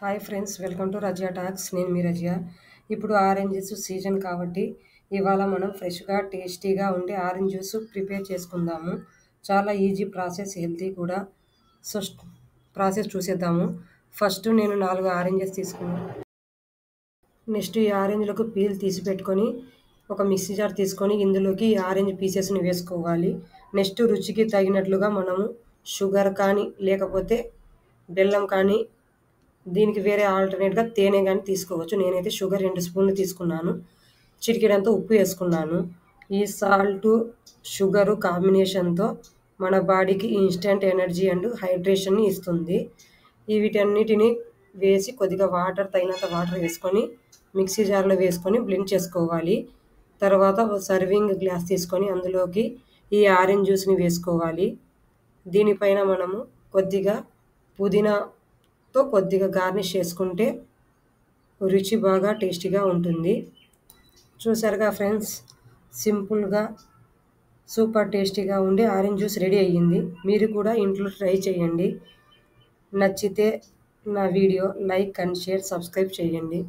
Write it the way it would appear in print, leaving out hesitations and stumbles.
Hi friends, welcome to Razia talks. నేను మీ రజియా. ఇప్పుడు orange season కాబట్టి ఇవాళ మనం ఫ్రెష్గా టేస్టీగా ఉండే ఆరెంజ్ జ్యూస్ ప్రిపేర్ చేసుకుందాము. చాలా ఈజీ ప్రాసెస్, హెల్తీ కూడా. సో ప్రాసెస్ చూసేద్దాము. ఫస్ట్ నేను 4 ఆరెంజెస్ తీసుకున్నాను. నెక్స్ట్ ఈ ఆరెంజ్లకు పీల్ తీసి పెట్టుకొని ఒక మిక్సీ జార్ తీసుకొని ఇందులోకి ఈ ఆరెంజ్ పీసెస్ని వేసుకోవాలి. నెక్స్ట్ రుచికి తగినట్లుగా మనము షుగర్ కానీ లేకపోతే బెల్లం కానీ, దీనికి వేరే ఆల్టర్నేట్గా తేనె కానీ తీసుకోవచ్చు. నేనైతే షుగర్ 2 స్పూన్లు తీసుకున్నాను. చిటికెడంతా ఉప్పు వేసుకున్నాను. ఈ సాల్టు షుగరు కాంబినేషన్తో మన బాడీకి ఇన్స్టెంట్ ఎనర్జీ అండ్ హైడ్రేషన్ని ఇస్తుంది. వీటన్నిటిని వేసి కొద్దిగా తగినంత వాటర్ వేసుకొని మిక్సీ జార్లో వేసుకొని బ్లెండ్ చేసుకోవాలి. తర్వాత సర్వింగ్ గ్లాస్ తీసుకొని అందులోకి ఈ ఆరెంజ్ జ్యూస్ని వేసుకోవాలి. దీనిపైన మనము కొద్దిగా పుదీనాతో కొద్దిగా గార్నిష్ చేసుకుంటే రుచి బాగా టేస్టీగా ఉంటుంది. చూసారుగా ఫ్రెండ్స్, సింపుల్గా సూపర్ టేస్టీగా ఉండే ఆరెంజ్ జ్యూస్ రెడీ అయ్యింది. మీరు కూడా ఇంట్లో ట్రై చేయండి. నచ్చితే నా video like and share, subscribe చేయండి.